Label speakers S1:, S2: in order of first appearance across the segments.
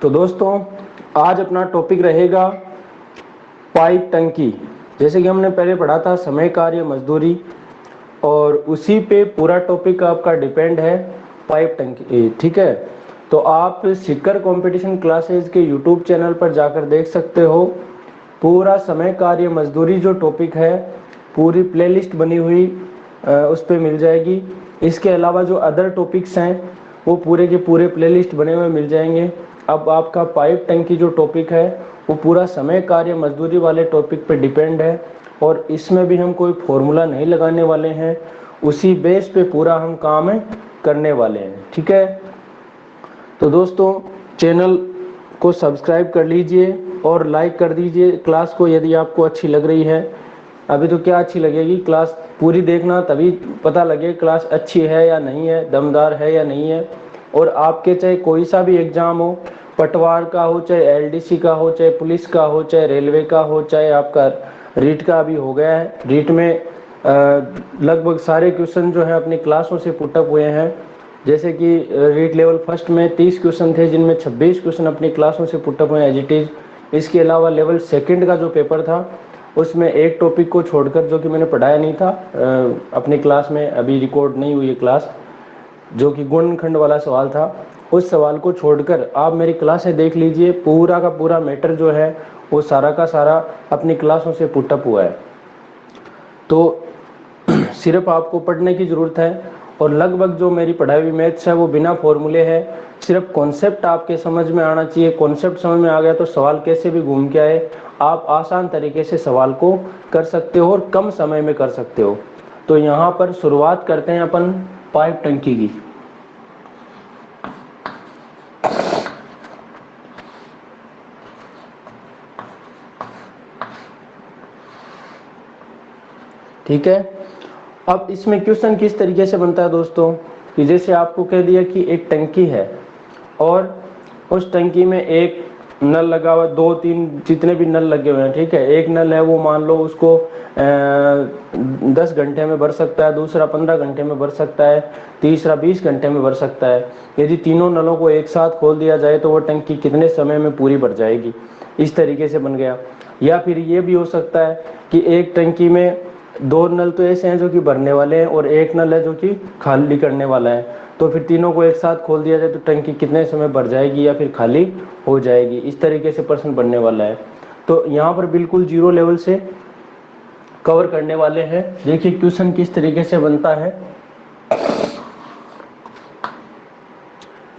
S1: तो दोस्तों आज अपना टॉपिक रहेगा पाइप टंकी। जैसे कि हमने पहले पढ़ा था समय कार्य मजदूरी, और उसी पे पूरा टॉपिक आपका डिपेंड है पाइप टंकी। ठीक है, तो आप सीकर कंपटीशन क्लासेस के यूट्यूब चैनल पर जाकर देख सकते हो। पूरा समय कार्य मजदूरी जो टॉपिक है पूरी प्लेलिस्ट बनी हुई उस पर मिल जाएगी। इसके अलावा जो अदर टॉपिक्स हैं वो पूरे के पूरे प्लेलिस्ट बने हुए मिल जाएंगे। अब आपका पाइप टंकी जो टॉपिक है वो पूरा समय कार्य मजदूरी वाले टॉपिक पे डिपेंड है, और इसमें भी हम कोई फॉर्मूला नहीं लगाने वाले हैं, उसी बेस पे पूरा हम काम करने वाले हैं। ठीक है, तो दोस्तों चैनल को सब्सक्राइब कर लीजिए और लाइक कर दीजिए क्लास को यदि आपको अच्छी लग रही है। अभी तो क्या अच्छी लगेगी, क्लास पूरी देखना तभी पता लगे क्लास अच्छी है या नहीं है, दमदार है या नहीं है। और आपके चाहे कोई सा भी एग्जाम हो, पटवार का हो, चाहे एलडीसी का हो, चाहे पुलिस का हो, चाहे रेलवे का हो, चाहे आपका रीट का अभी हो गया है, रीट में लगभग सारे क्वेश्चन जो है अपनी क्लासों से पुटअप हुए हैं। जैसे कि रीट लेवल फर्स्ट में 30 क्वेश्चन थे जिनमें 26 क्वेश्चन अपनी क्लासों से पुटअप हुए एज इट इज। इसके अलावा लेवल सेकंड का जो पेपर था उसमें एक टॉपिक को छोड़कर, जो कि मैंने पढ़ाया नहीं था अपनी क्लास में, अभी रिकॉर्ड नहीं हुई है क्लास, जो कि गुणनखंड वाला सवाल था, उस सवाल को छोड़कर आप मेरी क्लासें देख लीजिए। पूरा का पूरा मैटर जो है वो सारा का सारा अपनी क्लासों से पुटअप हुआ है। तो सिर्फ आपको पढ़ने की ज़रूरत है, और लगभग जो मेरी पढ़ाई हुई मैथ्स है वो बिना फॉर्मूले है। सिर्फ कॉन्सेप्ट आपके समझ में आना चाहिए। कॉन्सेप्ट समझ में आ गया तो सवाल कैसे भी घूम के आए आप आसान तरीके से सवाल को कर सकते हो और कम समय में कर सकते हो। तो यहाँ पर शुरुआत करते हैं अपन पाइप टंकी की। ठीक है, अब इसमें क्वेश्चन किस तरीके से बनता है दोस्तों, कि जैसे आपको कह दिया कि एक टंकी है और उस टंकी में एक नल लगा हुआ, 2-3 जितने भी नल लगे हुए हैं। ठीक है, एक नल है वो मान लो उसको 10 घंटे में भर सकता है, दूसरा 15 घंटे में भर सकता है, तीसरा 20 घंटे में भर सकता है। यदि तीनों नलों को एक साथ खोल दिया जाए तो वो टंकी कितने समय में पूरी भर जाएगी, इस तरीके से बन गया। या फिर ये भी हो सकता है कि एक टंकी में 2 नल तो ऐसे हैं जो कि भरने वाले हैं और एक नल है जो कि खाली करने वाला है, तो फिर तीनों को एक साथ खोल दिया जाए तो टंकी कितने समय भर जाएगी या फिर खाली हो जाएगी, इस तरीके से प्रश्न बनने वाला है। तो यहाँ पर बिल्कुल जीरो लेवल से कवर करने वाले हैं। देखिए क्वेश्चन किस तरीके से बनता है।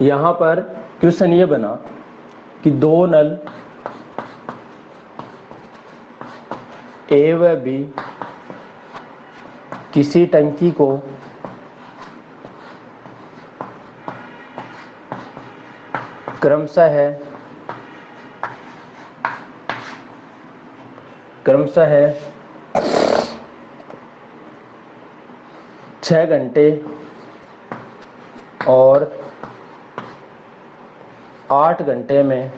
S1: यहाँ पर क्वेश्चन ये बना कि 2 नल ए व बी किसी टंकी को क्रमशः 6 घंटे और 8 घंटे में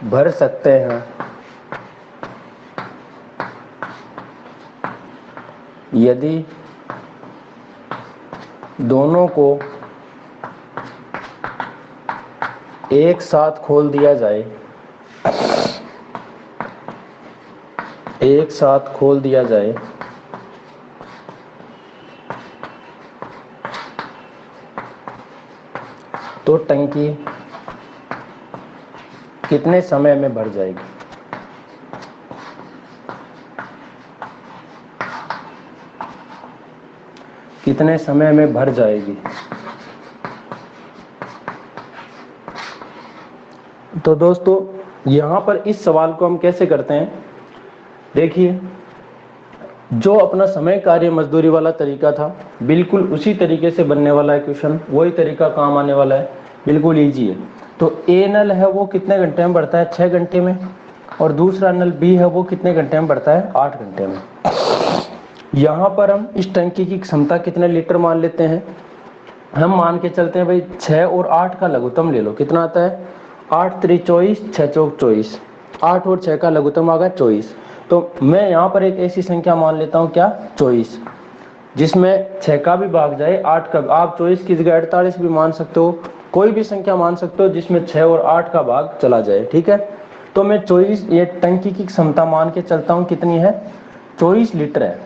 S1: भर सकते हैं। यदि दोनों को एक साथ खोल दिया जाए, तो टंकी कितने समय में भर जाएगी। कितने समय में भर जाएगी। तो दोस्तों यहाँ पर इस सवाल को हम कैसे करते हैं, देखिए जो अपना समय कार्य मजदूरी वाला तरीका था बिल्कुल उसी तरीके से बनने वाला है क्वेश्चन, वही तरीका काम आने वाला है, बिल्कुल इजी है। तो ए नल है वो कितने घंटे में बढ़ता है, 6 घंटे में, और दूसरा नल बी है वो कितने घंटे में बढ़ता है, 8 घंटे में। यहाँ पर हम इस टंकी की क्षमता कितने लीटर मान लेते हैं, हम मान के चलते हैं भाई 6 और 8 का लघुत्तम ले लो, कितना आता है 8 3 24, 6 चौक 24, 8 और 6 का लघुत्तम आ गया 24। तो मैं यहाँ पर एक ऐसी संख्या मान लेता हूँ क्या 24, जिसमें 6 का भी भाग जाए 8 का, आप 24 की जगह 48 भी मान सकते हो, कोई भी संख्या मान सकते हो जिसमें 6 और 8 का भाग चला जाए, ठीक है। तो मैं 24, ये टंकी की क्षमता मान के चलता हूँ, कितनी है 24 लीटर है।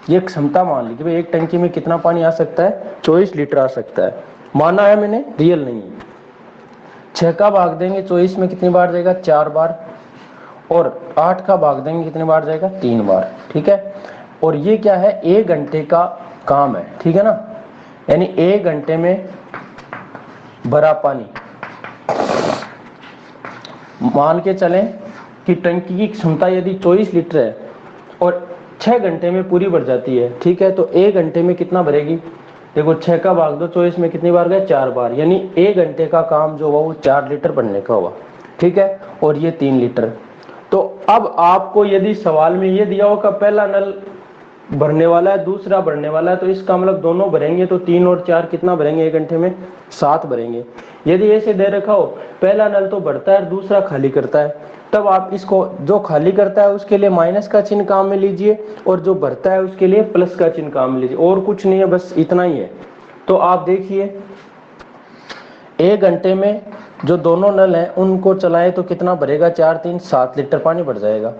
S1: ये क्षमता मान ली कि भाई एक टंकी में कितना पानी आ सकता है, 24 लीटर आ सकता है, माना है मैंने, रियल नहीं है। 6 का भाग देंगे 24 में कितनी बार जाएगा, 4 बार, और 8 का भाग देंगे कितनी बार जाएगा, 3 बार, ठीक है। और ये क्या है, 1 घंटे का काम है, ठीक है ना, यानी 1 घंटे में भरा पानी। मान के चलें कि टंकी की क्षमता यदि 24 लीटर है और 6 घंटे में पूरी भर जाती है, ठीक है, तो 1 घंटे में कितना भरेगी, देखो 6 का भाग दो 24 में कितनी बार गए, 4 बार, यानी 1 घंटे का काम जो हुआ वो 4 लीटर भरने का हुआ, ठीक है, और ये 3 लीटर। तो अब आपको यदि सवाल में ये दिया हो कि पहला नल भरने वाला है दूसरा भरने वाला है, तो इसका मतलब दोनों भरेंगे तो 3 और 4 कितना भरेंगे, 1 घंटे में 7 भरेंगे। यदि ऐसे दे रखा हो पहला नल तो भरता है दूसरा खाली करता है, तब आप इसको जो खाली करता है उसके लिए माइनस का चिन्ह काम में लीजिए और जो भरता है उसके लिए प्लस का चिन्ह काम में लीजिए, और कुछ नहीं है, बस इतना ही है। तो आप देखिए 1 घंटे में जो दोनों नल हैं उनको चलाएं तो कितना भरेगा, 4 3 7 लीटर पानी भर जाएगा।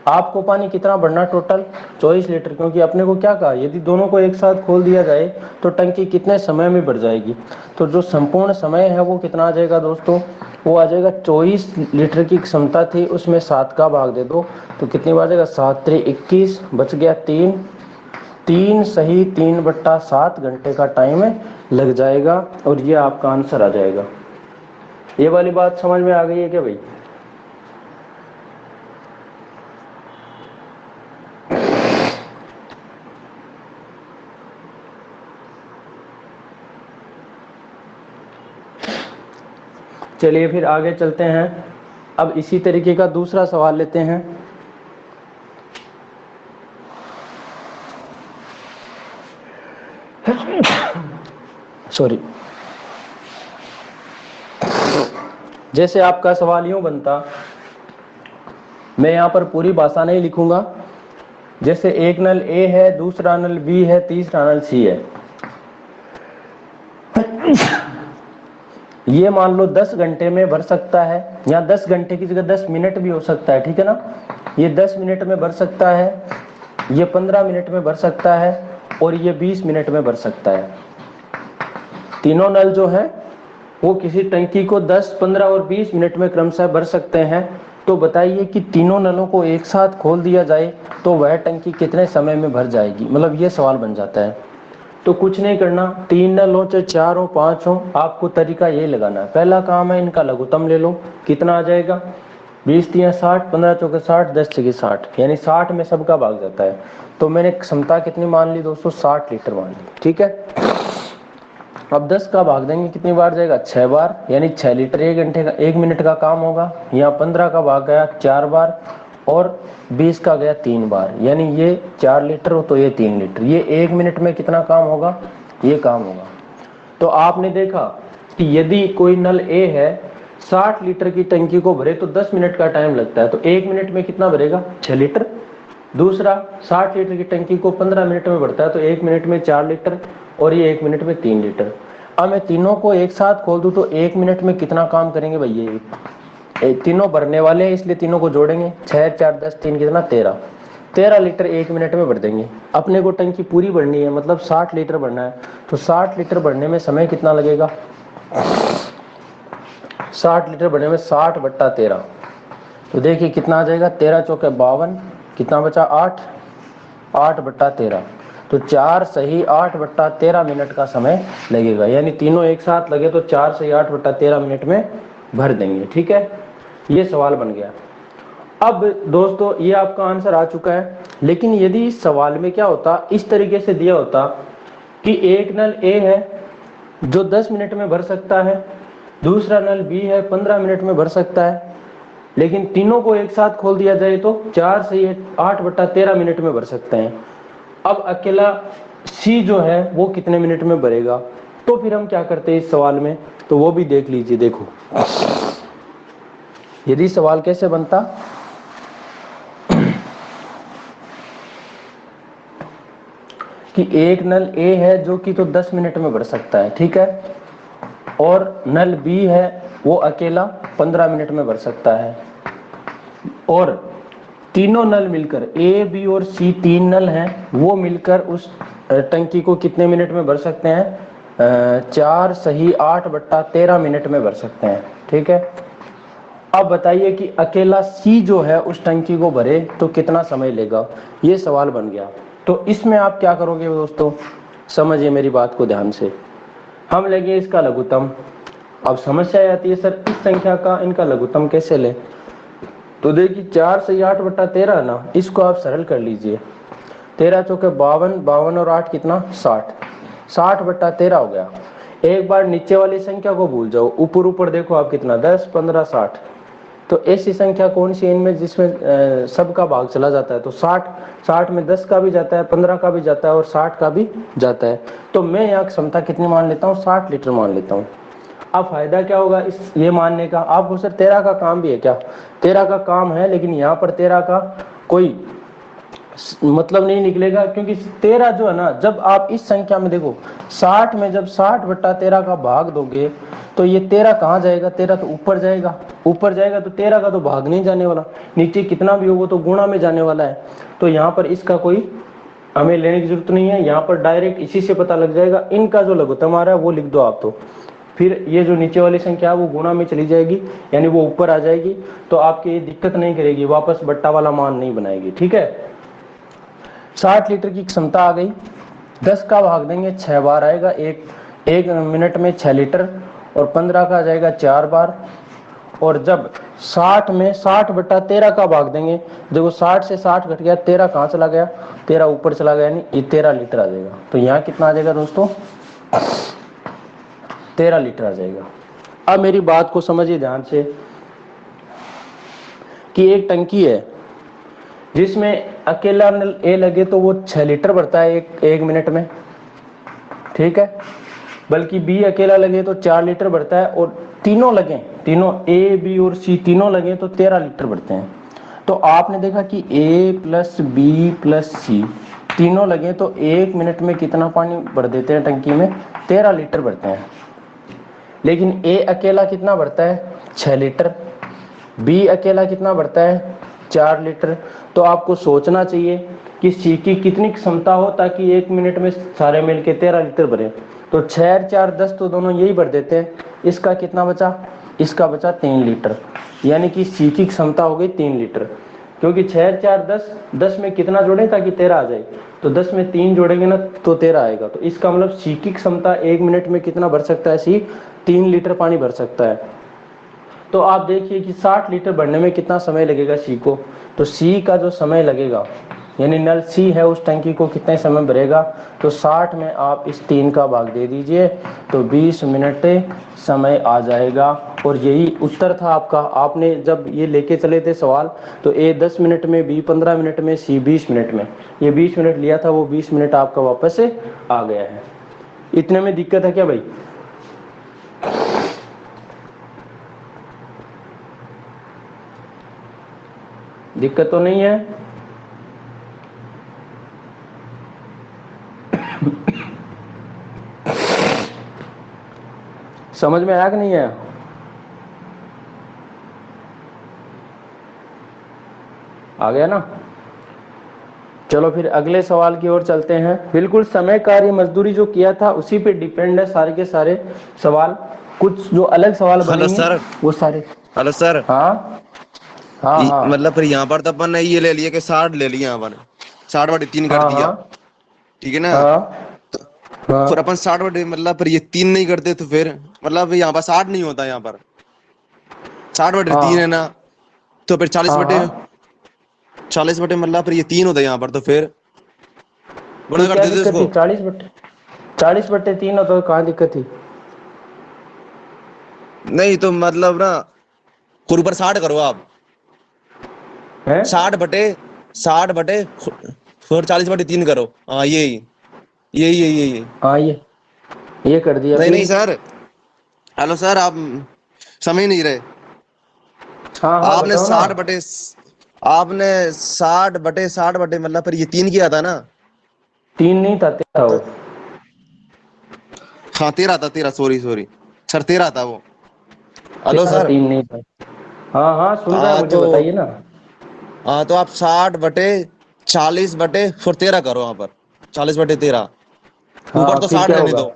S1: आपको पानी कितना भरना, टोटल 24 लीटर, क्योंकि अपने को क्या कहा, यदि दोनों को एक साथ खोल दिया जाए तो टंकी कितने समय में भर जाएगी। तो जो संपूर्ण समय है वो कितना आ जाएगा दोस्तों, वो आ जाएगा 24 लीटर की क्षमता थी उसमें 7 का भाग दे दो तो कितनी बार जाएगा, 7 3 21, बच गया 3, 3 सही 3/7 घंटे का टाइम लग जाएगा और ये आपका आंसर आ जाएगा। ये वाली बात समझ में आ गई है क्या भाई? चलिए फिर आगे चलते हैं। अब इसी तरीके का दूसरा सवाल लेते हैं। सॉरी, जैसे आपका सवाल यूं बनता, मैं यहां पर पूरी भाषा नहीं लिखूंगा, जैसे एक नल ए है, दूसरा नल बी है, तीसरा नल सी है। ये मान लो 10 घंटे में भर सकता है, यहाँ 10 घंटे की जगह 10 मिनट भी हो सकता है, ठीक है ना। ये 10 मिनट में भर सकता है, ये 15 मिनट में भर सकता है और ये 20 मिनट में भर सकता है। तीनों नल जो है वो किसी टंकी को 10, 15 और 20 मिनट में क्रमशः भर सकते हैं। तो बताइए कि तीनों नलों को एक साथ खोल दिया जाए तो वह टंकी कितने समय में भर जाएगी, मतलब ये सवाल बन जाता है। तो कुछ नहीं करना, 3 नल हो चाहे 4 हो 5 हो, आपको तरीका ये लगाना है। पहला काम है इनका लघुत्तम ले लो, कितना आ जाएगा, 20 3 60, 15 चौके 60, 10 6 60, यानी 60 में सबका भाग जाता है। तो मैंने क्षमता कितनी मान ली दोस्तों, 60 लीटर मान ली, ठीक है। अब 10 का भाग देंगे कितनी बार जाएगा, 6 बार, यानी 6 लीटर 1 घंटे का 1 मिनट का काम होगा। यहाँ 15 का भाग गया 4 बार और 20 का गया 3 बार, यानी ये 4 लीटर हो तो ये 3 लीटर। ये 1 मिनट में कितना काम होगा, ये काम होगा। तो आपने देखा कि यदि कोई नल ए है 60 लीटर की टंकी को भरे तो 10 मिनट का टाइम लगता है, तो 1 मिनट में कितना भरेगा, 6 लीटर। दूसरा 60 लीटर की टंकी को 15 मिनट में भरता है तो 1 मिनट में 4 लीटर और ये 1 मिनट में 3 लीटर। अब मैं तीनों को एक साथ खोल दूं तो 1 मिनट में कितना काम करेंगे भैया, तीनों भरने वाले हैं इसलिए तीनों को जोड़ेंगे, 6 4 10 3 कितना 13 लीटर 1 मिनट में भर देंगे। अपने को टंकी पूरी भरनी है, मतलब 60 लीटर भरना है, तो 60 लीटर भरने में समय कितना लगेगा, 60 लीटर भरने में 60/13, तो देखिए कितना आ जाएगा, 13 चौके 52, कितना बचा 8, 8/13, तो 4 सही 8/13 मिनट का समय लगेगा। यानी तीनों एक साथ लगे तो 4 सही 8/13 मिनट में भर देंगे, ठीक है। ये सवाल बन गया। अब दोस्तों ये आपका आंसर आ चुका है, लेकिन यदि इस सवाल में क्या होता, इस तरीके से दिया होता कि एक नल ए है जो 10 मिनट में भर सकता है, दूसरा नल बी है 15 मिनट में भर सकता है, लेकिन तीनों को एक साथ खोल दिया जाए तो 4 से 8/13 मिनट में भर सकते हैं। अब अकेला सी जो है वो कितने मिनट में भरेगा, तो फिर हम क्या करते हैं इस सवाल में, तो वो भी देख लीजिए। देखो यदि सवाल कैसे बनता, कि एक नल ए है जो कि तो 10 मिनट में भर सकता है, ठीक है। और नल बी है वो अकेला 15 मिनट में भर सकता है। और तीनों नल मिलकर ए बी और सी, तीन नल हैं, वो मिलकर उस टंकी को कितने मिनट में भर सकते हैं? 4 सही 8/13 मिनट में भर सकते हैं। ठीक है, अब बताइए कि अकेला सी जो है उस टंकी को भरे तो कितना समय लेगा, ये सवाल बन गया। तो इसमें आप क्या करोगे दोस्तों, समझिए मेरी बात को ध्यान से। हम लेंगे इसका लघुत्तम। अब समस्या आती है सर इस संख्या का इनका लघुत्तम कैसे ले, तो देखिए 4 से 8/13 ना, इसको आप सरल कर लीजिए। 13 चौके 52, 52 और 8 कितना 60, 60/13 हो गया। एक बार नीचे वाली संख्या को भूल जाओ, ऊपर ऊपर देखो आप कितना 10, 15, 60। तो ऐसी संख्या कौन सी है इनमें जिसमें सबका भाग चला जाता है, तो 60, 60 में 10 का भी जाता है, 15 का भी जाता है और 60 का भी जाता है। तो मैं यहाँ क्षमता कितनी मान लेता हूँ, 60 लीटर मान लेता हूँ। अब फायदा क्या होगा इस ये मानने का, आपको सर 13 का काम भी है क्या, 13 का काम है, लेकिन यहाँ पर 13 का कोई मतलब नहीं निकलेगा, क्योंकि 13 जो है ना, जब आप इस संख्या में देखो 60 में जब 60/13 का भाग दोगे तो ये 13 कहाँ जाएगा, 13 तो ऊपर जाएगा, ऊपर जाएगा तो 13 का तो भाग नहीं जाने वाला, नीचे कितना भी होगा तो गुणा में जाने वाला है। तो यहाँ पर इसका कोई हमें लेने की जरूरत नहीं है, यहाँ पर डायरेक्ट इसी से पता लग जाएगा। इनका जो लघुत्तम आ रहा है वो लिख दो आप, तो फिर ये जो नीचे वाली संख्या है वो गुणा में चली जाएगी, यानी वो ऊपर आ जाएगी, तो आपकी ये दिक्कत नहीं करेगी, वापस बट्टा वाला मान नहीं बनाएगी। ठीक है, 60 लीटर की क्षमता आ गई, 10 का भाग देंगे 6 बार आएगा, एक मिनट में 6 लीटर, और 15 का आ जाएगा 4 बार। और जब 60 में 60/13 का भाग देंगे, देखो 60 से 60 घट गया, 13 कहाँ चला गया, 13 ऊपर चला गया, यानी ये 13 लीटर आ जाएगा। तो यहाँ कितना आ जाएगा दोस्तों, 13 लीटर आ जाएगा। अब मेरी बात को समझिए ध्यान से कि एक टंकी है जिसमें अकेला नल ए लगे तो वो 6 लीटर भरता है एक मिनट में। ठीक है, बल्कि बी अकेला लगे तो 4 लीटर भरता है, और तीनों लगे, तीनों ए बी और सी तीनों लगे तो 13 लीटर भरते हैं। तो आपने देखा कि ए प्लस बी प्लस सी तीनों लगे तो एक मिनट में कितना पानी भर देते हैं टंकी में, 13 लीटर भरते हैं। लेकिन ए अकेला कितना भरता है, 6 लीटर, बी अकेला कितना भरता है, 4 लीटर। तो आपको सोचना चाहिए कि सी की कितनी क्षमता हो ताकि एक मिनट में सारे मिलके 13 लीटर भरे। तो 6 4 10 तो दोनों यही भर देते हैं, इसका कितना बचा, इसका बचा 3 लीटर, यानी कि सी की क्षमता हो गई 3 लीटर। क्योंकि 6 4 10, 10 में कितना जोड़ें ताकि 13 आ जाए, तो 10 में 3 जोड़ेंगे ना तो 13 आएगा। तो इसका मतलब सी की क्षमता एक मिनट में कितना भर सकता है, सी 3 लीटर पानी भर सकता है। तो आप देखिए कि 60 लीटर भरने में कितना समय लगेगा सी को, तो सी का जो समय लगेगा, यानी नल सी है उस टंकी को कितने समय भरेगा, तो 60 में आप इस 3 का भाग दे दीजिए तो 20 मिनट समय आ जाएगा। और यही उत्तर था आपका। आपने जब ये लेके चले थे सवाल, तो ए 10 मिनट में, बी 15 मिनट में, सी 20 मिनट में, ये 20 मिनट लिया था, वो 20 मिनट आपका वापस से आ गया है। इतने में दिक्कत है क्या भाई? दिक्कत तो नहीं है? समझ में आया कि नहीं आया? आ गया ना? चलो फिर अगले सवाल की ओर चलते हैं। बिल्कुल समय, कार्य, मजदूरी जो किया था उसी पे डिपेंड है सारे के सारे सवाल। कुछ जो अलग सवाल बनेंगे वो सारे।
S2: Hello sir.
S1: हाँ हाँ हाँ
S2: मतलब फिर यहाँ पर तो अपन ने ये ले लिया कि 60 ले लिया अपन, 60/3 कर
S1: हाँ
S2: दिया,
S1: हाँ
S2: ठीक है ना।
S1: हाँ
S2: फिर
S1: हाँ
S2: अपन 60 मतलब फिर ये 3 नहीं करते तो फिर मतलब यहाँ पर 60 नहीं होता, यहाँ पर 60/3 है
S1: हाँ
S2: ना, तो फिर चालीस
S1: हाँ
S2: बटे
S1: हाँ।
S2: 40 बटे मतलब फिर ये 3 होता है यहाँ पर, तो फिर गुणा
S1: फिर
S2: कर
S1: क्या
S2: देते
S1: दिक्कत
S2: उसको।
S1: थी, 40/3 हो तो कहाँ दिक्कत थी?
S2: नहीं तो मतलब ना, फिर ऊपर 60 करो आप,
S1: हैं?
S2: 60/60 फिर 40/3 करो। हाँ यही यही यही यही।
S1: हाँ ये कर दिया
S2: नहीं नहीं
S1: फिर।
S2: सर, हेलो सर, आप समझ नहीं रहे।
S1: हाँ हाँ
S2: आपने
S1: बताओ ना।
S2: 60/60 मतलब फिर ये 3 किया था ना।
S1: 3 नहीं था, 13 था वो।
S2: हाँ 13 था, 13, सॉरी सॉरी, सर 13 था वो। हेलो
S1: तेरह
S2: सर।
S1: 3 नहीं था। हाँ हाँ, सुन रहा है,
S2: हाँ
S1: मुझे
S2: तो
S1: बताइए ना।
S2: हाँ तो आप 60/40 फिर 13 करो वहां पर। 40/13। ऊपर
S1: हाँ,
S2: तो
S1: फिर
S2: 60
S1: क्या
S2: रहने
S1: होगा?
S2: दो।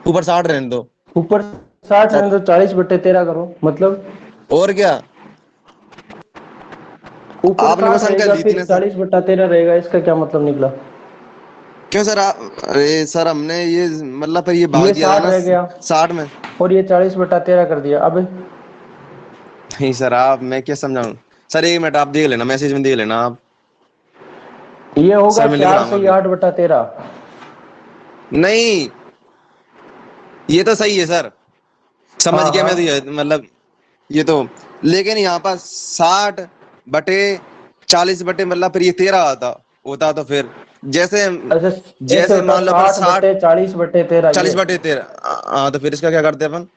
S2: ऊपर 60 रहने दो।
S1: ऊपर 60
S2: और
S1: रहने तो 40/13 करो, मतलब
S2: और क्या।
S1: ऊपर
S2: आपने बस
S1: 60
S2: अंकल
S1: रहेगा
S2: दी थी
S1: फिर
S2: ना सर।
S1: 40/13 रहेगा, इसका क्या मतलब निकला?
S2: क्यों सर आप, अरे सर हमने ये मतलब फिर ये भाग
S1: ये
S2: दिया था
S1: 60
S2: ना
S1: रह गया
S2: 60 में।
S1: और ये 40/13 कर दिया अब।
S2: नहीं सर, आप मैं क्या समझाऊं। सर 1 मिनट आप देख लेना, मैसेज में देख लेना आप।
S1: ये होगा
S2: सर मैं लिख रहा
S1: चार
S2: हूँ
S1: सही
S2: अभी।
S1: 8/13।
S2: नहीं, ये तो सही है सर। समझ
S1: हाँ
S2: गया मैं तो,
S1: हाँ।
S2: ये मतलब ये तो, लेकिन यहाँ पर 60/40 मतलब फिर ये 13 आता होता तो फिर जैसे
S1: अच्छा, ऐसे
S2: जैसे
S1: होता
S2: मान लो अपन
S1: साठ
S2: साठ
S1: बट्टे 40/13
S2: चालीस
S1: ये।
S2: बटे तेरह हाँ तो फिर इसका क्या करते हैं अपन।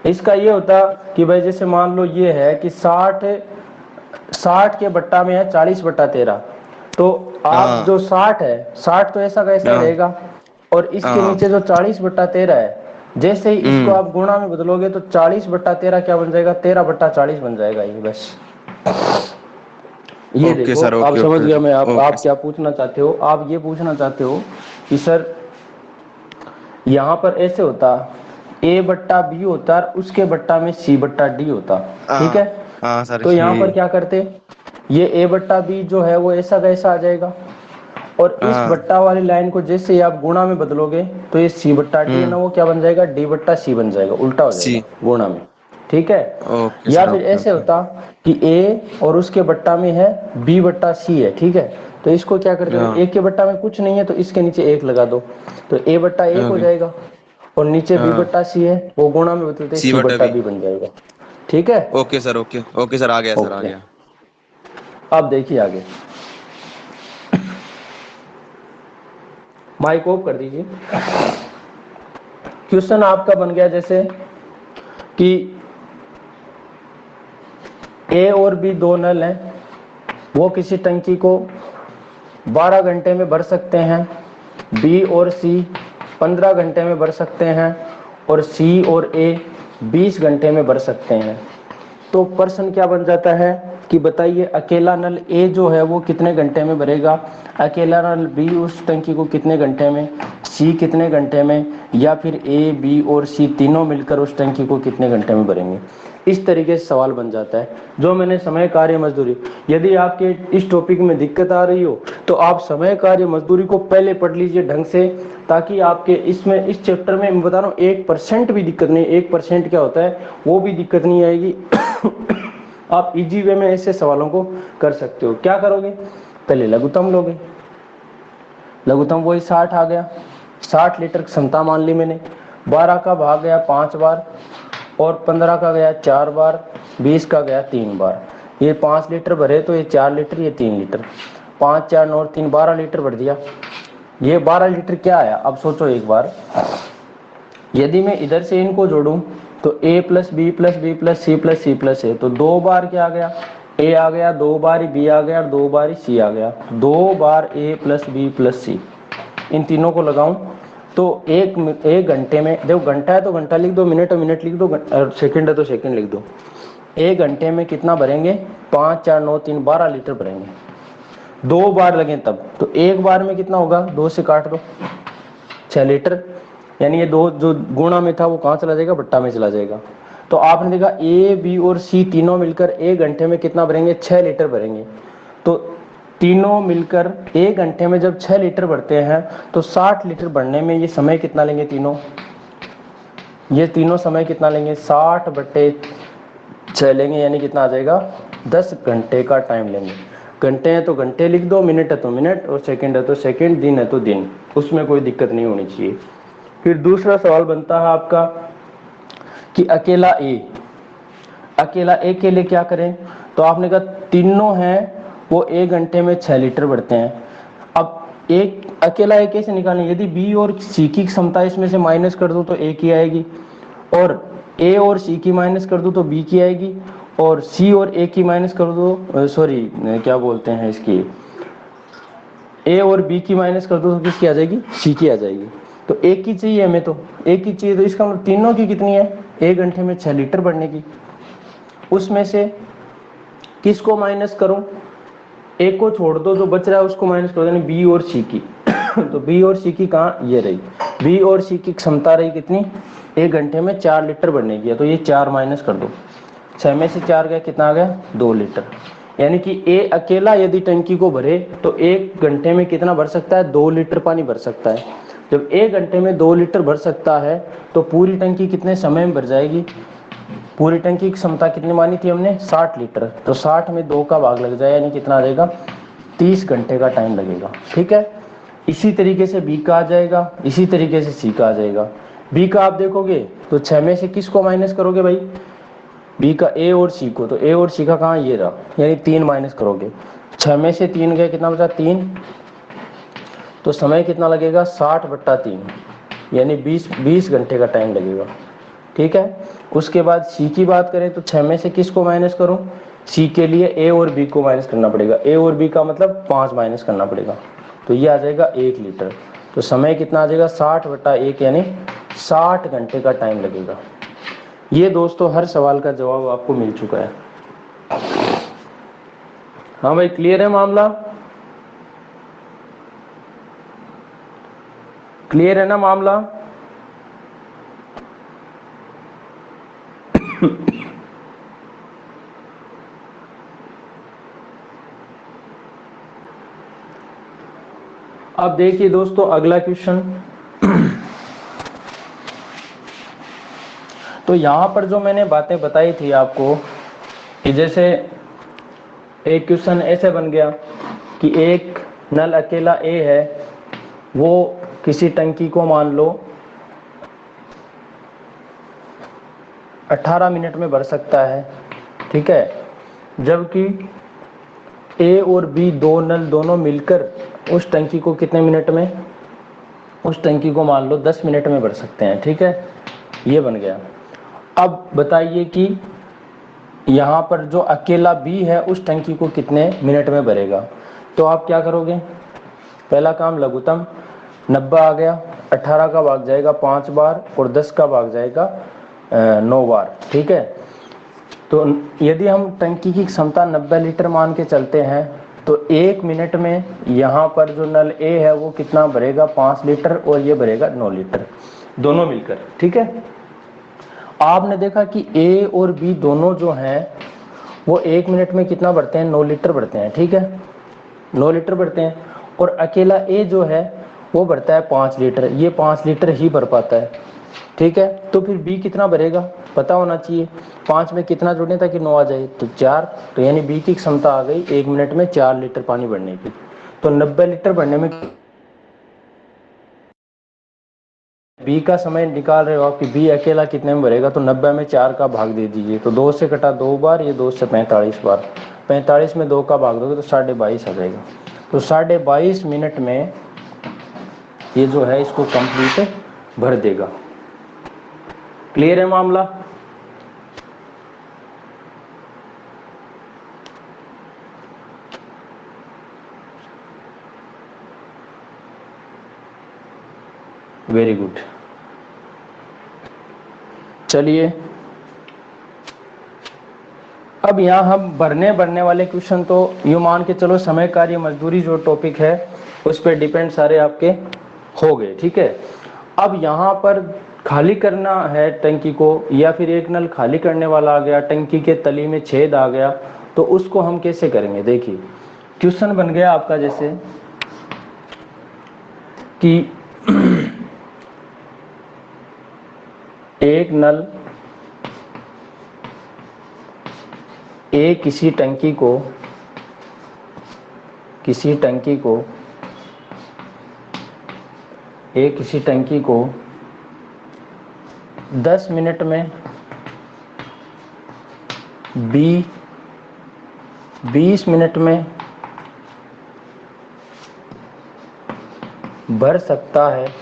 S1: इसका ये होता कि भाई जैसे मान लो ये है कि 60, 60 के बट्टा में है 40/13। तो आप
S2: हाँ
S1: जो 60 है, 60 तो ऐसा कैसा ही
S2: हाँ
S1: रहेगा। और इसके
S2: हाँ।
S1: नीचे जो 40/13 है, जैसे ही इसको
S2: हम्म।
S1: आप गुणा में बदलोगे तो 40/13 क्या बन जाएगा? 13/40 बन जाएगा ये, बस। ये
S2: ओके
S1: देखो,
S2: सर,
S1: आप
S2: ओके
S1: समझ
S2: ओके
S1: गया मैं,
S2: ओके
S1: आप क्या पूछना चाहते हो? आप ये पूछना चाहते हो कि सर यहाँ पर ऐसे होता, A/B होता, उसके बट्टा में C/D होता। ठीक
S2: हाँ
S1: है।
S2: हाँ सर।
S1: तो यहाँ पर क्या करते, ये A/B जो है वो ऐसा कैसा आ जाएगा, और इस
S2: हाँ।
S1: बट्टा वाली लाइन को जैसे ही आप गुणा में बदलोगे तो ये C/D है ना, वो क्या बन जाएगा? D/C बन जाएगा, उल्टा हो
S2: सी।
S1: जाएगा गुणा में। ठीक है।
S2: ओके
S1: या
S2: सर,
S1: फिर
S2: ओके
S1: ऐसे
S2: ओके।
S1: होता कि A और उसके बट्टा में है B/C है। ठीक है। तो इसको क्या करते हो,
S2: हाँ
S1: एक के बट्टा में कुछ नहीं है तो इसके नीचे एक लगा दो, तो A/1 हो
S2: ओके।
S1: जाएगा। और नीचे
S2: हाँ
S1: B/C है, वो गुणा में बदलते
S2: सी बटा बी।
S1: C/B बन जाएगा। ठीक है।
S2: Okay sir, okay okay sir, आ गया सर, आ
S1: ओके,
S2: गया।
S1: अब देखिए आगे, माइक ऑफ कर दीजिए। क्वेश्चन आपका बन गया जैसे कि ए और बी दो नल हैं, वो किसी टंकी को 12 घंटे में भर सकते हैं। बी और सी 15 घंटे में भर सकते हैं, और सी और ए 20 घंटे में भर सकते हैं। तो प्रश्न क्या बन जाता है कि बताइए अकेला नल ए जो है वो कितने घंटे में भरेगा, अकेला नल बी उस टंकी को कितने घंटे में, सी कितने घंटे में, या फिर ए बी और सी तीनों मिलकर उस टंकी को कितने घंटे में भरेंगे। इस तरीके से सवाल बन जाता है। जो मैंने समय कार्य मजदूरी, यदि आपके इस टॉपिक में दिक्कत आ रही हो तो आप समय कार्य मजदूरी को पहले पढ़ लीजिए ढंग से, ताकि आपके इसमें इस चैप्टर में मैं बता रहा हूँ 1% भी दिक्कत नहीं, 1% क्या होता है वो भी दिक्कत नहीं आएगी। आप इजी वे में ऐसे सवालों को कर सकते हो। क्या करोगे, पहले लघुत्तम लोगे, लघुत्तम वही 60 आ गया, 60 लीटर क्षमता मान ली मैंने, 12 का भाग गया 5 बार, और 15 का गया 4 बार, 20 का गया 3 बार। ये 5 लीटर भरे तो ये 4 लीटर, ये 3 लीटर, 5 4 9 3 12 लीटर भर दिया। ये 12 लीटर क्या आया, अब सोचो एक बार, यदि मैं इधर से इनको जोड़ूं तो a plus b plus b plus c plus c plus a, तो 2 बार क्या आ गया, a आ गया, 2 बार बी आ गया, और 2 बार सी आ गया, 2 बार a प्लस बी प्लस सी। इन तीनों को लगाऊं तो एक घंटे में, देखो घंटा है तो घंटा लिख दो, मिनट है मिनट लिख दो, और सेकंड है तो सेकंड लिख दो। एक घंटे में कितना भरेंगे, 5 4 9 3 12 लीटर भरेंगे। 2 बार लगे तब, तो एक बार में कितना होगा, 2 से काट दो, 6 लीटर। यानी ये दो जो गुणा में था वो कहाँ चला जाएगा, बट्टा में चला जाएगा। तो आपने देखा ए बी और सी तीनों मिलकर एक घंटे में कितना भरेंगे, 6 लीटर भरेंगे। तो तीनों मिलकर एक घंटे में जब 6 लीटर भरते हैं तो 60 लीटर भरने में ये समय कितना लेंगे तीनों, ये तीनों समय कितना लेंगे, 60/6 लेंगे, यानी कितना आ जाएगा, 10 घंटे का टाइम लेंगे। घंटे हैं तो घंटे लिख दो, मिनट है तो मिनट, और सेकंड है तो सेकंड, दिन है तो दिन, उसमें कोई दिक्कत नहीं होनी चाहिए। फिर दूसरा सवाल बनता है आपका कि अकेला ए के लिए क्या करें। तो आपने कहा तीनों हैं वो एक घंटे में 6 लीटर भरते हैं। अब एक अकेला ए कैसे निकालें, यदि बी और सी की क्षमता इसमें से माइनस कर दो तो ए की आएगी, और ए और सी की माइनस कर दो तो बी की आएगी, और सी और ए की माइनस कर दो, सॉरी क्या बोलते हैं इसकी, ए और बी की माइनस कर दो तो किसकी आ जाएगी, सी की आ जाएगी। तो एक ही चाहिए हमें, तो एक ही चाहिए, तो इसका मतलब तीनों की कितनी है, 1 घंटे में 6 लीटर बढ़ने की। उसमें से किसको माइनस करो, एक को छोड़ दो, जो बच रहा है उसको माइनस करो, यानी बी और सी की। तो बी और सी की कहाँ, ये रही, बी और सी की क्षमता रही कितनी, 1 घंटे में 4 लीटर बढ़ने की है, तो ये 4 माइनस कर दो, 6 में से 4 गया, कितना आ गया, 2 लीटर। यानी कि ए अकेला यदि टंकी को भरे तो 1 घंटे में कितना भर सकता है, 2 लीटर पानी भर सकता है। जब 1 घंटे में 2 लीटर भर सकता है तो पूरी टंकी कितने समय में भर जाएगी, पूरी टंकी की क्षमता कितनी मानी थी हमने, 60 लीटर, तो 60 में 2 का भाग लग जाए, यानी कितना आ जाएगा, 30 घंटे का टाइम लगेगा। ठीक है, इसी तरीके से बी का आ जाएगा, इसी तरीके से सी का आ जाएगा। बी का आप देखोगे तो 6 में से किसको माइनस करोगे भाई, बी का ए और सी को, तो ए और सी का कहाँ, ये रहा, यानी 3 माइनस करोगे, 6 में से 3 गए, कितना बचा, 3, तो समय कितना लगेगा, 60/3, यानी 20 घंटे का टाइम लगेगा। ठीक है, उसके बाद सी की बात करें तो 6 में से किसको माइनस करूं, सी के लिए ए और बी को माइनस करना पड़ेगा, ए और बी का मतलब 5 माइनस करना पड़ेगा, तो ये आ जाएगा 1 लीटर। तो समय कितना आ जाएगा, 60/1, यानी 60 घंटे का टाइम लगेगा। ये दोस्तों हर सवाल का जवाब आपको मिल चुका है। हाँ भाई, क्लियर है मामला, क्लियर है ना मामला। अब देखिए दोस्तों अगला क्वेश्चन। तो यहां पर जो मैंने बातें बताई थी आपको कि जैसे एक क्वेश्चन ऐसे बन गया कि एक नल अकेला ए है, वो किसी टंकी को मान लो 18 मिनट में भर सकता है। ठीक है, जबकि ए और बी दो नल दोनों मिलकर उस टंकी को कितने मिनट में, उस टंकी को मान लो 10 मिनट में भर सकते हैं। ठीक है, ये बन गया। अब बताइए कि यहाँ पर जो अकेला बी है उस टंकी को कितने मिनट में भरेगा। तो आप क्या करोगे, पहला काम लघुत्तम 90 आ गया, 18 का भाग जाएगा 5 बार और 10 का भाग जाएगा 9 बार। ठीक है, तो यदि हम टंकी की क्षमता 90 लीटर मान के चलते हैं तो 1 मिनट में यहाँ पर जो नल ए है वो कितना भरेगा, 5 लीटर, और ये भरेगा 9 लीटर, दोनों मिलकर। ठीक है, आपने देखा कि ए और बी दोनों जो हैं वो 1 मिनट में कितना भरते हैं, 9 लीटर भरते हैं। ठीक है, 9 लीटर भरते हैं, और अकेला ए जो है वो भरता है 5 लीटर, ये 5 लीटर ही भर पाता है। ठीक है, तो फिर बी कितना भरेगा पता होना चाहिए, 5 में कितना जोड़ने ताकि 9 आ जाए, तो 4, तो यानी बी की क्षमता आ गई 1 मिनट में 4 लीटर पानी भरने की। तो 90 लीटर भरने में बी का समय निकाल रहे हो आप कि बी अकेला कितने में भरेगा, तो 90 में 4 का भाग दे दीजिए, तो 2 से कटा 2 बार, ये 2 से 45 बार, 45 में 2 का भाग दोगे तो 22.5 आ जाएगा। तो 22.5 मिनट में ये जो है इसको कंप्लीट भर देगा। क्लियर है मामला। Very good. चलिए अब यहाँ हम भरने वाले क्वेश्चन तो यूं मान के चलो समय कार्य मजदूरी जो टॉपिक है उस पर डिपेंड सारे आपके हो गए। ठीक है, अब यहाँ पर खाली करना है टंकी को, या फिर एक नल खाली करने वाला आ गया, टंकी के तली में छेद आ गया, तो उसको हम कैसे करेंगे। देखिए क्वेश्चन बन गया आपका जैसे कि एक नल ए किसी टंकी को 10 मिनट में, बी 20 मिनट में भर सकता है,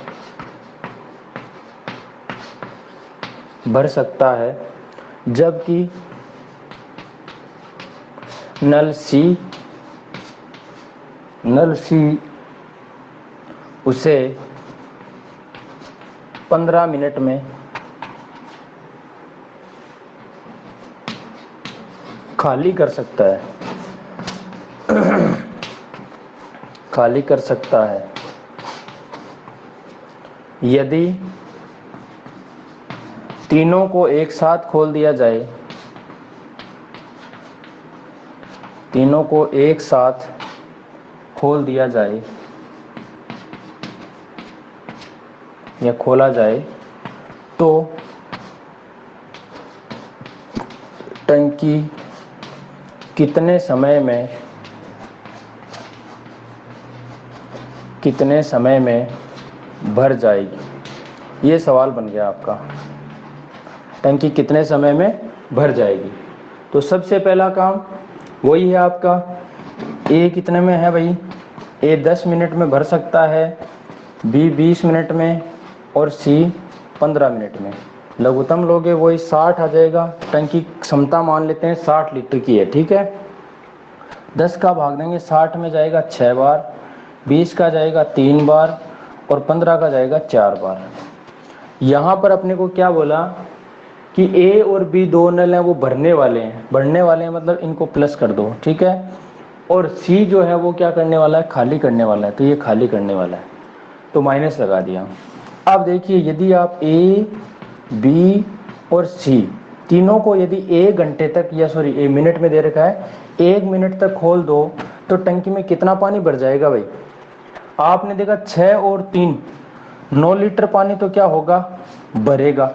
S1: जबकि नल सी उसे 15 मिनट में खाली कर सकता है, खाली कर सकता है यदि तीनों को एक साथ खोल दिया जाए, तीनों को एक साथ खोल दिया जाए या खोला जाए तो टंकी कितने समय में भर जाएगी। ये सवाल बन गया आपका, टंकी कितने समय में भर जाएगी। तो सबसे पहला काम वही है आपका, ए कितने में है भाई, ए 10 मिनट में भर सकता है, बी 20 मिनट में और सी 15 मिनट में। लघुत्तम लोगे वही 60 आ जाएगा। टंकी क्षमता मान लेते हैं 60 लीटर की है, ठीक है। 10 का भाग देंगे, 60 में जाएगा 6 बार, 20 का जाएगा 3 बार और 15 का जाएगा 4 बार। यहाँ पर अपने को क्या बोला कि ए और बी दो नल हैं वो भरने वाले हैं मतलब इनको प्लस कर दो, ठीक है। और सी जो है वो क्या करने वाला है, खाली करने वाला है, तो ये खाली करने वाला है तो माइनस लगा दिया। अब देखिए यदि आप ए बी और सी तीनों को यदि 1 घंटे तक या सॉरी 1 मिनट में दे रखा है, 1 मिनट तक खोल दो तो टंकी में कितना पानी भर जाएगा भाई। आपने देखा 6 और 3 9 लीटर पानी तो क्या होगा, भरेगा,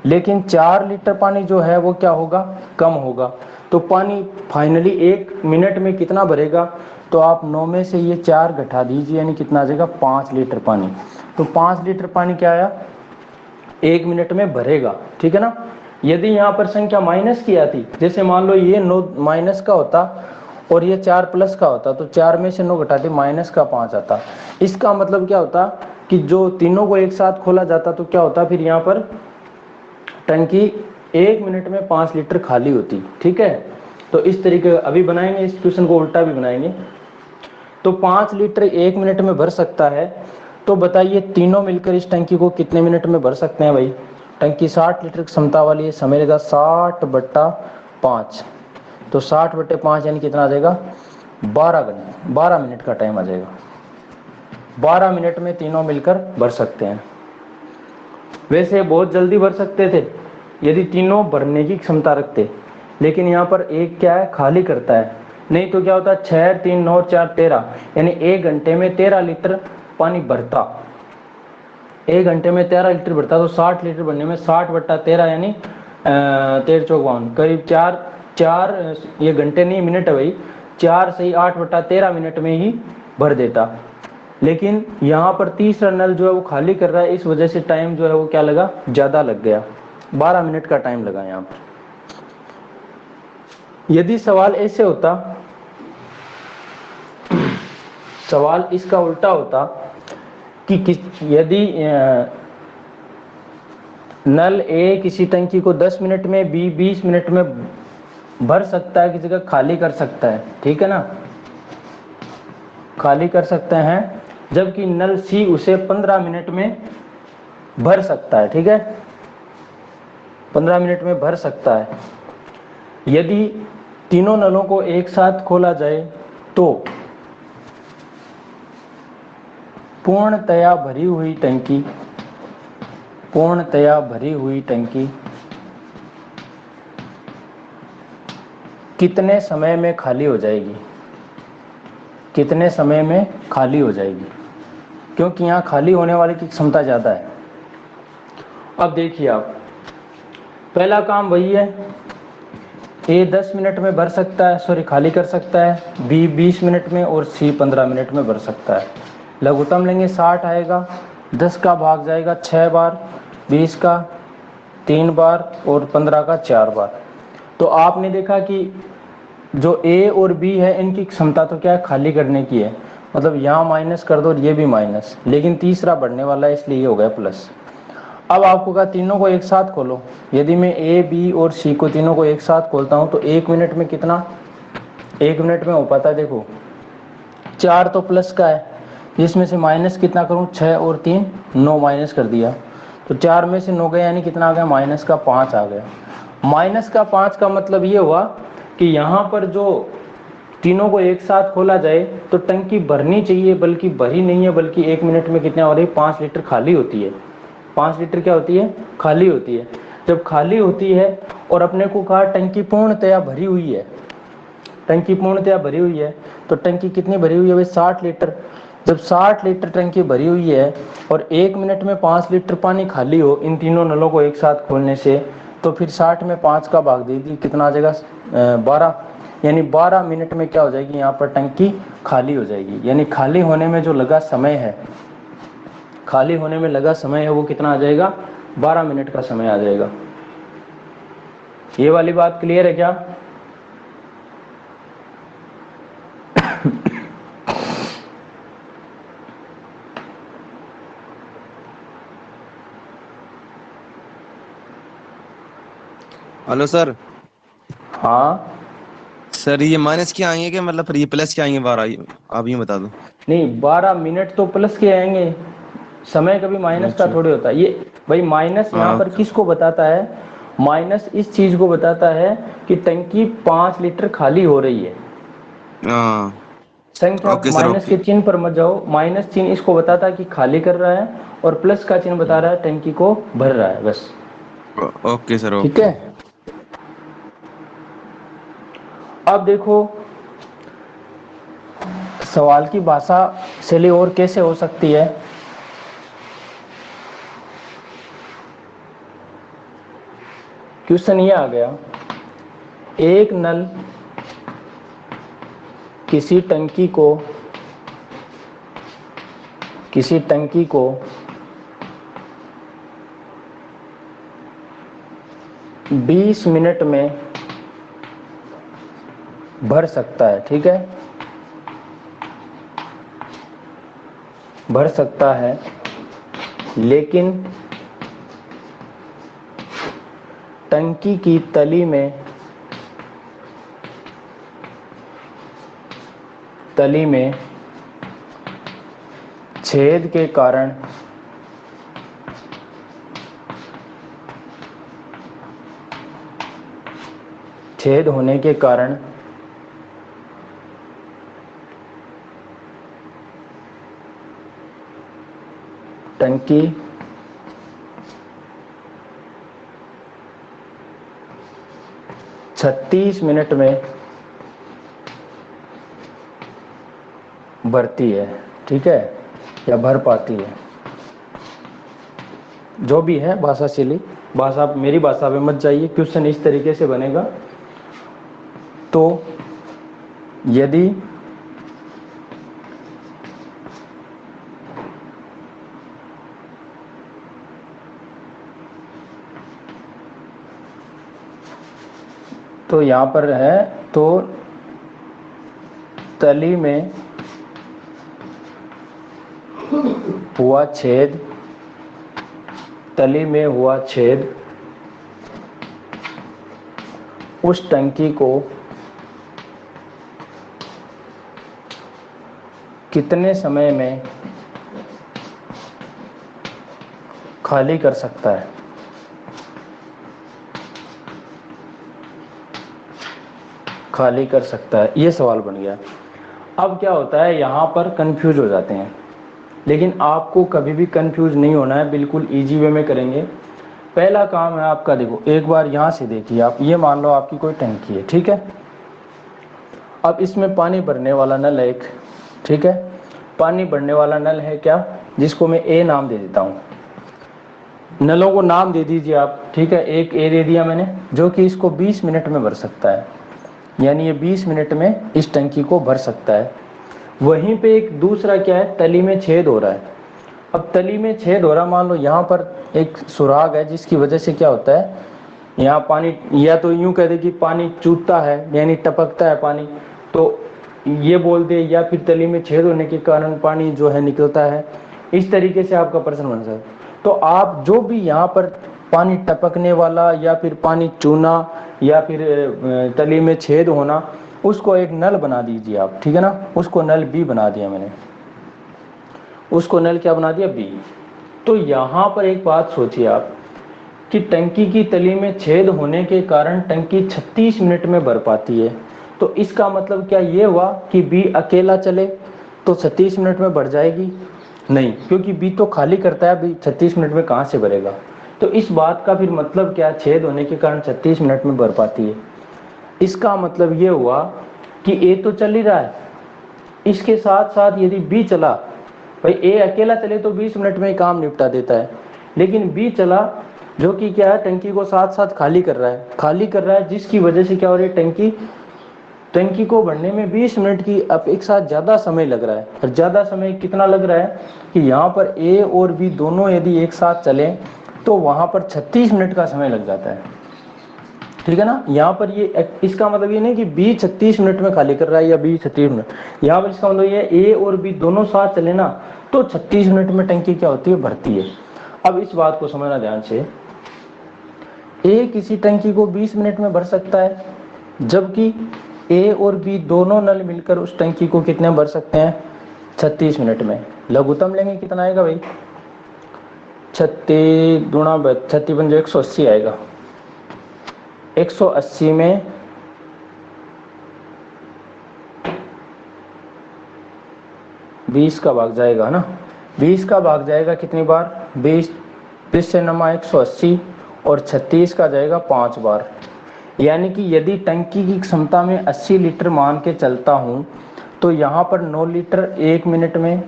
S1: लेकिन 4 लीटर पानी जो है वो क्या होगा, कम होगा। तो पानी फाइनली 1 मिनट में कितना भरेगा, तो आप 9 में से ये 4 घटा दीजिए, यानी कितना आ जाएगा 5 लीटर पानी। तो 5 लीटर पानी क्या आया, 1 मिनट में भरेगा, ठीक है ना। यदि यहाँ पर संख्या माइनस की आती, जैसे मान लो ये 9 माइनस का होता और ये 4 प्लस का होता, तो 4 में से 9 घटाते माइनस का 5 आता। इसका मतलब क्या होता कि जो तीनों को एक साथ खोला जाता तो क्या होता, फिर यहाँ पर टंकी 1 मिनट में 5 लीटर खाली होती, ठीक है। तो इस तरीके अभी बनाएंगे, इस क्वेश्चन को उल्टा भी बनाएंगे। तो 5 लीटर 1 मिनट में भर सकता है, तो बताइए तीनों मिलकर इस टंकी को कितने मिनट में भर सकते हैं भाई। टंकी 60 लीटर क्षमता वाली है, समय लेगा 60/5, तो 60/5 यानी कितना आ जाएगा 12 मिनट का टाइम आ जाएगा। 12 मिनट में तीनों मिलकर भर सकते हैं। वैसे बहुत जल्दी भर सकते थे यदि तीनों भरने की क्षमता रखते, लेकिन यहाँ पर एक क्या है, खाली करता है। नहीं तो क्या होता, 6 3 9 4 13 यानी 1 घंटे में 13 लीटर पानी भरता, 1 घंटे में 13 लीटर भरता। तो 60 लीटर भरने में 60/13 यानी 13 चौक 52 करीब 4 ये घंटे नहीं मिनट है भाई, 4 से 8/13 मिनट में ही भर देता। लेकिन यहाँ पर तीसरा नल जो है वो खाली कर रहा है, इस वजह से टाइम जो है वो क्या लगा, ज्यादा लग गया, 12 मिनट का टाइम लगा यहाँ पर। यदि सवाल ऐसे होता, सवाल इसका उल्टा होता कि यदि नल ए किसी टंकी को 10 मिनट में, बी 20 मिनट में भर सकता है, किसी जगह खाली कर सकता है, ठीक है ना, खाली कर सकते हैं, जबकि नल सी उसे 15 मिनट में भर सकता है, ठीक है, 15 मिनट में भर सकता है। यदि तीनों नलों को एक साथ खोला जाए तो पूर्णतया भरी हुई टंकी कितने समय में खाली हो जाएगी, कितने समय में खाली हो जाएगी, क्योंकि यहाँ खाली होने वाले की क्षमता ज़्यादा है। अब देखिए आप, पहला काम वही है, ए 10 मिनट में भर सकता है, सॉरी खाली कर सकता है, बी 20 मिनट में और सी 15 मिनट में भर सकता है। लघुत्तम लेंगे 60 आएगा, 10 का भाग जाएगा 6 बार, 20 का 3 बार और 15 का 4 बार। तो आपने देखा कि जो ए और बी है इनकी क्षमता तो क्या है, खाली करने की है, मतलब यहाँ माइनस कर दो और ये भी माइनस, लेकिन तीसरा बढ़ने वाला है इसलिए ये हो गया प्लस। अब आपको कहा तीनों को एक साथ खोलो, यदि मैं ए बी और सी को तीनों को एक साथ खोलता हूँ तो 1 मिनट में कितना, 1 मिनट में हो पाता है, देखो 4 तो प्लस का है, जिसमें से माइनस कितना करूँ, 6 और 3 9 माइनस कर दिया, तो तो 4 में से 9 गए यानी कितना आ गया, -5 आ गया। -5 का मतलब ये हुआ कि यहाँ पर जो तीनों को एक साथ खोला जाए तो टंकी भरनी चाहिए, बल्कि भरी नहीं है, बल्कि 1 मिनट में कितना हो रही है, 5 लीटर खाली होती है। 5 लीटर क्या होती है, खाली होती है। जब खाली होती है और अपने को कहा टंकी पूर्णतया भरी हुई है, टंकी पूर्णतया भरी हुई है, तो टंकी कितनी भरी हुई है भाई, 60 लीटर। जब 60 लीटर टंकी भरी हुई है और 1 मिनट में 5 लीटर पानी खाली हो इन तीनों नलों को एक साथ खोलने से, तो फिर 60 में 5 का भाग दे दी, कितना आ जाएगा, 12। यानी 12 मिनट में क्या हो जाएगी, यहाँ पर टंकी खाली हो जाएगी। यानी खाली होने में जो लगा समय है, खाली होने में लगा समय है वो कितना आ जाएगा, 12 मिनट का समय आ जाएगा। ये वाली बात क्लियर है क्या?
S2: Hello sir.
S1: हाँ
S2: सर ये माइनस क्या आएंगे क्या, मतलब फिर ये प्लस क्या आएंगे 12, आप ये बता दो।
S1: नहीं, 12 मिनट तो प्लस के आएंगे, समय कभी माइनस का
S2: अच्छा।
S1: थोड़ी होता है। ये भाई माइनस यहाँ
S2: हाँ।
S1: पर किसको बताता है, माइनस इस चीज को बताता है कि टंकी 5 लीटर खाली हो रही है।
S2: हाँ।
S1: संख्या
S2: ओके सर,
S1: माइनस
S2: ओके।
S1: के चिन्ह पर मत जाओ, माइनस चिन्ह इसको बताता है कि खाली कर रहा है, और प्लस का चिन्ह बता रहा है टंकी को भर रहा है, बस।
S2: ओके सर,
S1: ठीक
S2: ओके।
S1: है। अब देखो सवाल की भाषा शैली और कैसे हो सकती है। क्वेश्चन ये आ गया, एक नल किसी टंकी को 20 मिनट में भर सकता है। ठीक है, भर सकता है, लेकिन टंकी की तली में छेद के कारण छेद होने के कारण टंकी 36 मिनट में भरती है। ठीक है, या भर पाती है, जो भी है भाषा शैली। भाषा, मेरी भाषा में मत जाइए, क्वेश्चन इस तरीके से बनेगा। तो यदि तो यहां पर है, तो तली में हुआ छेद, तली में हुआ छेद उस टंकी को कितने समय में खाली कर सकता है। खाली कर सकता है, ये सवाल बन गया। अब क्या होता है, यहाँ पर कंफ्यूज हो जाते हैं, लेकिन आपको कभी भी कंफ्यूज नहीं होना है, बिल्कुल इजी वे में करेंगे। पहला काम है आपका, देखो एक बार यहाँ से देखिए आप, ये मान लो आपकी कोई टंकी है। ठीक है, अब इसमें पानी भरने वाला नल है एक। ठीक है, पानी भरने वाला नल है क्या, जिसको मैं ए नाम दे देता हूँ। नलों को नाम दे दीजिए आप। ठीक है, एक ए दे दिया मैंने, जो कि इसको 20 मिनट में भर सकता है, यानी ये 20 मिनट में इस टंकी को भर सकता है। वहीं पे एक दूसरा क्या है, तली में छेद हो रहा है। अब तली में छेद हो रहा, मान लो यहाँ पर एक सुराग है, जिसकी वजह से क्या होता है, यहाँ पानी, या तो यूं कह दे कि पानी चूटता है, यानी टपकता है पानी, तो ये बोल दे, या फिर तली में छेद होने के कारण पानी जो है निकलता है। इस तरीके से आपका प्रश्न बन सकता है। तो आप जो भी यहाँ पर पानी टपकने वाला, या फिर पानी चूना, या फिर तली में छेद होना, उसको एक नल बना दीजिए आप। ठीक है ना, उसको नल बी बना दिया मैंने, उसको नल क्या बना दिया, बी। तो यहाँ पर एक बात सोचिए आप कि टंकी की तली में छेद होने के कारण टंकी 36 मिनट में भर पाती है। तो इसका मतलब क्या ये हुआ कि बी अकेला चले तो 36 मिनट में भर जाएगी? नहीं, क्योंकि बी तो खाली करता है, बी 36 मिनट में कहाँ से भरेगा। तो इस बात का फिर मतलब क्या, छेद होने के कारण 36 मिनट में भर पाती है। इसका मतलब ये हुआ कि ए तो चल ही रहा है, इसके साथ साथ यदि बी चला, भाई ए अकेला चले तो 20 मिनट में काम निपटा देता है, लेकिन बी चला जो कि क्या है, टंकी को साथ साथ खाली कर रहा है, जिसकी वजह से क्या हो रही है, टंकी को भरने में 20 मिनट की अपेक्षा ज़्यादा समय लग रहा है। और ज़्यादा समय कितना लग रहा है कि यहाँ पर ए और बी दोनों यदि एक साथ चलें तो वहाँ पर 36 मिनट का समय लग जाता है, ठीक है ना। यहाँ पर ये इसका मतलब ये नहीं कि बी 36 मिनट में खाली कर रहा है या बी 36 मिनट, यहाँ पर इसका मतलब ये ए और बी दोनों साथ चले ना तो 36 मिनट में टंकी क्या होती है, भरती है। अब इस बात को समझना ध्यान से, ए किसी टंकी को 20 मिनट में भर सकता है, जबकि ए और बी दोनों नल मिलकर उस टंकी को कितने भर सकते हैं, 36 मिनट में। लघुत्तम लेंगे कितना आएगा भाई, 36 गुणा 36 बन जो 180 आएगा। 180 में 20 का भाग जाएगा ना, 20 का भाग जाएगा कितनी बार, 20 से नमा 180 और 36 का जाएगा 5 बार। यानी कि यदि टंकी की क्षमता में 80 लीटर मान के चलता हूं तो यहाँ पर 9 लीटर 1 मिनट में,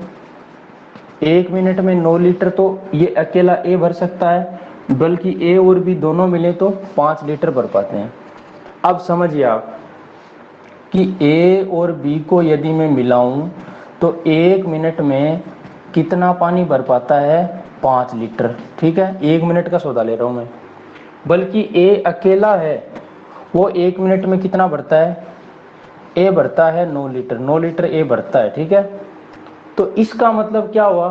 S1: 1 मिनट में 9 लीटर तो ये अकेला ए भर सकता है, बल्कि ए और बी दोनों मिले तो 5 लीटर भर पाते हैं। अब समझिए आप कि ए और बी को यदि मैं मिलाऊं तो 1 मिनट में कितना पानी भर पाता है, 5 लीटर, ठीक है। 1 मिनट का सौदा ले रहा हूं मैं, बल्कि ए अकेला है, वो 1 मिनट में कितना भरता है, ए भरता है 9 लीटर, 9 लीटर ए भरता है, ठीक है। तो इसका मतलब क्या हुआ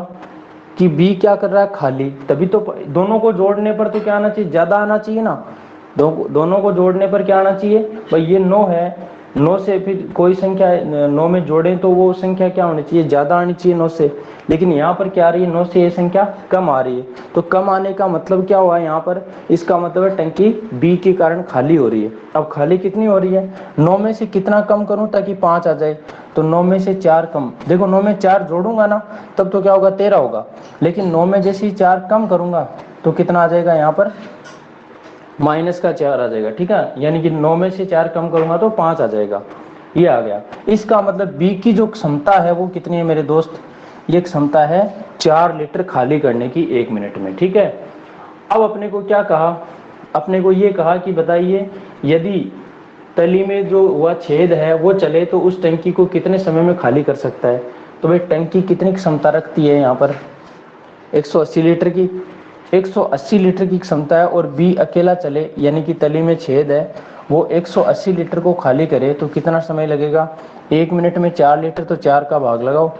S1: कि बी क्या कर रहा है, खाली। तभी तो दोनों को जोड़ने पर तो क्या आना चाहिए, ज्यादा आना चाहिए ना। दोनों को जोड़ने पर क्या आना चाहिए भाई, ये 9 है, 9 से फिर कोई संख्या 9 में जोड़ें तो वो संख्या क्या होनी चाहिए, ज्यादा आनी चाहिए 9 से। लेकिन यहाँ पर क्या आ रही है, 9 से ये संख्या कम आ रही है। तो कम आने का मतलब क्या हुआ यहाँ पर, इसका मतलब है टंकी बी के कारण खाली हो रही है। अब खाली कितनी हो रही है, 9 में से कितना कम करूं ताकि 5 आ जाए, तो 9 में से 4 कम, देखो 9 में 4 जोड़ूंगा ना तब तो क्या होगा, 13 होगा। लेकिन 9 में जैसे ही 4 कम करूंगा तो कितना आ जाएगा, यहाँ पर माइनस का 4 आ जाएगा, ठीक है। यानी कि 9 में से 4 कम करूंगा तो 5 आ जाएगा, ये आ गया। इसका मतलब बी की जो क्षमता है वो कितनी है मेरे दोस्त, ये क्षमता है 4 लीटर खाली करने की 1 मिनट में, ठीक है। अब अपने को क्या कहा, अपने को ये कहा कि बताइए यदि तली में जो हुआ छेद है वो चले तो उस टंकी को कितने समय में खाली कर सकता है। तो भाई टंकी कितनी क्षमता रखती है, यहाँ पर 180 लीटर की, 180 लीटर की क्षमता है, और बी अकेला चले यानी कि तली में छेद है, वो 180 लीटर को खाली करे तो कितना समय लगेगा, 1 मिनट में 4 लीटर, तो 4 का भाग लगाओ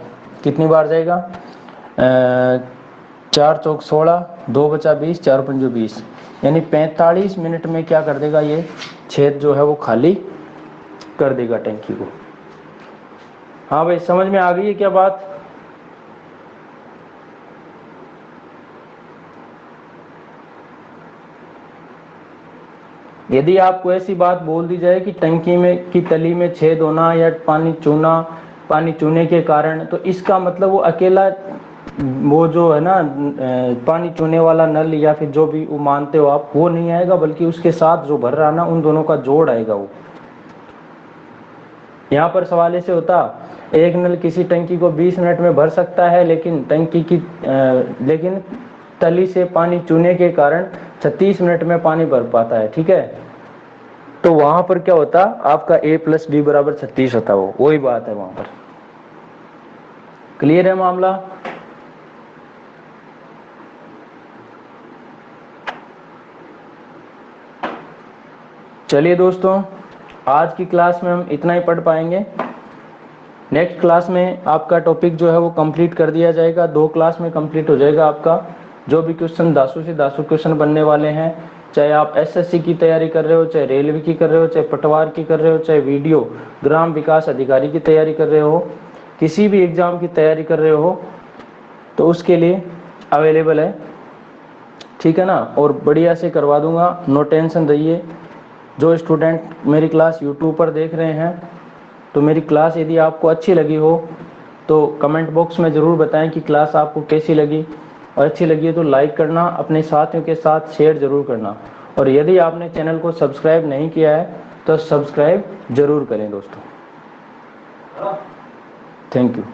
S1: कितनी बार जाएगा, 4 चौक 16, 2 बचा 20, 4 पंजो 20, यानी 45 मिनट में क्या कर देगा, ये छेद जो है वो खाली कर देगा टंकी को। हाँ भाई समझ में आ गई है क्या बात। यदि आपको ऐसी बात बोल दी जाए कि टंकी में की तली में छेद होना या पानी चूने के कारण, तो इसका मतलब वो अकेला वो जो है ना पानी चूने वाला नल या फिर जो भी वो मानते हो आप, वो नहीं आएगा, बल्कि उसके साथ जो भर रहा ना उन दोनों का जोड़ आएगा वो। यहाँ पर सवाल ऐसे होता, एक नल किसी टंकी को 20 मिनट में भर सकता है, लेकिन लेकिन तली से पानी चूने के कारण 36 मिनट में पानी भर पाता है, ठीक है। तो वहां पर क्या होता, आपका a + d = 36 होता, वो वही बात है वहां पर। क्लियर है मामला। चलिए दोस्तों, आज की क्लास में हम इतना ही पढ़ पाएंगे। नेक्स्ट क्लास में आपका टॉपिक जो है वो कंप्लीट कर दिया जाएगा, 2 क्लास में कंप्लीट हो जाएगा आपका। जो भी क्वेश्चन दासू से दासू क्वेश्चन बनने वाले हैं, चाहे आप एसएससी की तैयारी कर रहे हो, चाहे रेलवे की कर रहे हो, चाहे पटवार की कर रहे हो, चाहे वीडियो ग्राम विकास अधिकारी की तैयारी कर रहे हो, किसी भी एग्जाम की तैयारी कर रहे हो, तो उसके लिए अवेलेबल है, ठीक है ना, और बढ़िया से करवा दूंगा, नो टेंशन रहिए। जो स्टूडेंट मेरी क्लास यूट्यूब पर देख रहे हैं, तो मेरी क्लास यदि आपको अच्छी लगी हो तो कमेंट बॉक्स में ज़रूर बताएं कि क्लास आपको कैसी लगी, और अच्छी लगी है तो लाइक करना, अपने साथियों के साथ शेयर ज़रूर करना, और यदि आपने चैनल को सब्सक्राइब नहीं किया है तो सब्सक्राइब ज़रूर करें दोस्तों। Thank you.